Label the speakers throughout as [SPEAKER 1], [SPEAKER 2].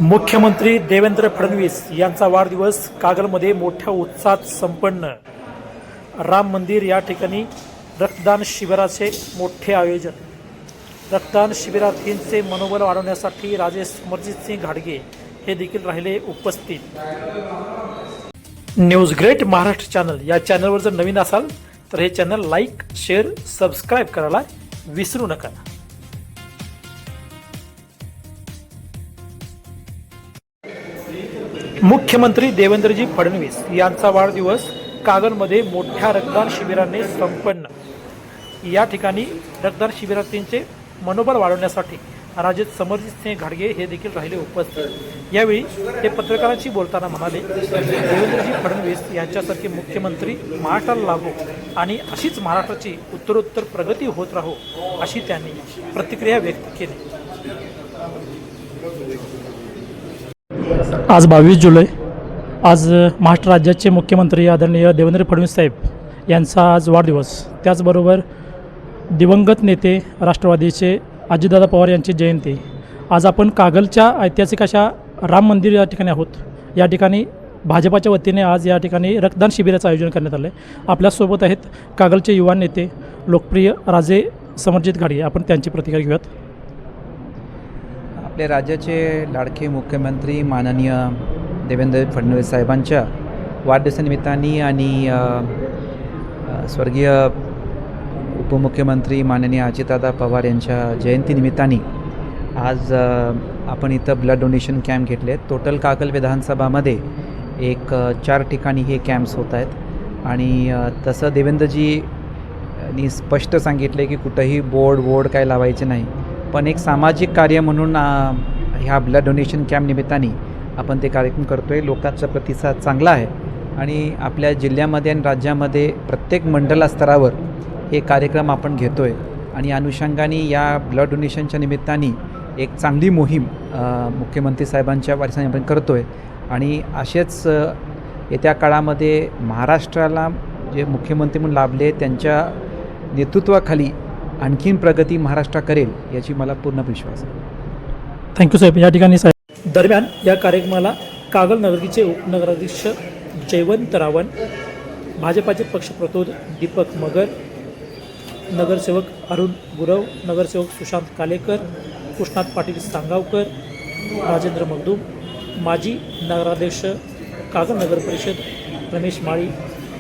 [SPEAKER 1] मुख्यमंत्री देवेंद्र फडणवीस यांचा वाढदिवस कागलमध्ये मोठ्या उत्साहात संपन्न। राम मंदिर या ठिकाणी रक्तदान शिबिराचे मोठे आयोजन। रक्तदान शिबिरार्थींचे मनोबल वाढवण्यासाठी राजे समरजितसिंह घाडगे हे देखील राहिले उपस्थित। न्यूज ग्रेट महाराष्ट्र चॅनल या चॅनलवर जर नवीन असाल तर हे चॅनल लाईक, शेअर, सबस्क्राईब करायला विसरू नका। मुख्यमंत्री देवेंद्रजी फडणवीस यांचा वाढदिवस कागलमध्ये मोठ्या रक्तदान शिबिराने संपन्न। या ठिकाणी रक्तदान शिबिरार्थींचे मनोबल वाढवण्यासाठी राजे समरजितसिंह घाडगे हे देखील राहिले उपस्थित। यावेळी ते पत्रकारांशी बोलताना म्हणाले, देवेंद्रजी फडणवीस यांच्यासारखे मुख्यमंत्री महाराष्ट्राला लाभो आणि अशीच महाराष्ट्राची उत्तरोत्तर प्रगती होत राहो अशी त्यांनी प्रतिक्रिया व्यक्त केली। आज 22 जुलै, आज महाराष्ट्र राज्याचे मुख्यमंत्री आदरणीय देवेंद्र फडणवीस साहेब यांचा आज वाढदिवस। त्याचबरोबर दिवंगत नेते राष्ट्रवादीचे अजितदादा पवार यांची जयंती। आज आपण कागलच्या ऐतिहासिक अशा राम मंदिर या ठिकाणी आहोत। या ठिकाणी भाजपाच्या वतीने आज या ठिकाणी रक्तदान शिबिराचं आयोजन करण्यात आलं आहे। आपल्यासोबत आहेत कागलचे युवा नेते लोकप्रिय राजे समरजित घाडगे। आपण त्यांची प्रतिक्रिया घेऊयात।
[SPEAKER 2] आपल्या राज्याचे लाडके मुख्यमंत्री माननीय देवेंद्र फडणवीस साहेबांच्या वाढदिवसानिमित्ताने आणि स्वर्गीय उपमुख्यमंत्री माननीय अजितदादा पवार यांच्या जयंतीनिमित्ताने आज आपण इथं ब्लड डोनेशन कॅम्प घेतले। टोटल कागल विधानसभामध्ये 4 ठिकाणी हे कॅम्प्स होत आहेत आणि तसं देवेंद्रजींनी स्पष्ट सांगितले की कुठंही बोर्ड काय लावायचे नाही, पण एक सामाजिक कार्य म्हणून ह्या ब्लड डोनेशन कॅम्प निमित्ताने आपण ते कार्यक्रम करतो आहे। लोकांचा प्रतिसाद चांगला आहे आणि आपल्या जिल्ह्यामध्ये आणि राज्यामध्ये प्रत्येक मंडला स्तरावर हे कार्यक्रम आपण घेतो आहे आणि अनुषंगाने या ब्लड डोनेशनच्या निमित्ताने एक चांगली मोहीम मुख्यमंत्री साहेबांच्या वारसाने आपण करतो आहे आणि असेच येत्या काळामध्ये महाराष्ट्राला जे मुख्यमंत्री म्हणून लाभले त्यांच्या नेतृत्वाखाली आणखीन प्रगती महाराष्ट्र करेल याची मला पूर्ण विश्वास आहे।
[SPEAKER 1] थँक्यू साहेब। या ठिकाणी साहेब दरम्यान या कार्यक्रमाला कागल नगरचे उपनगराध्यक्ष जयवंत रावण, भाजपाचे पक्षप्रतोद दीपक मगर, नगरसेवक अरुण गुरव, नगरसेवक सुशांत कालेकर, कृष्णात पाटील सांगावकर, राजेंद्र मगदूम, माजी नगराध्यक्ष कागल नगर परिषद रमेश माळी,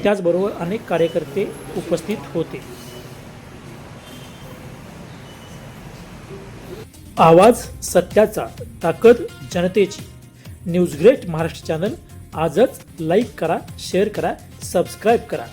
[SPEAKER 1] त्याचबरोबर अनेक कार्यकर्ते उपस्थित होते। आवाज सत्याचा, ताकद जनतेची। न्यूज ग्रेट महाराष्ट्र चॅनल आजच लाईक करा, शेअर करा, सबस्क्राईब करा।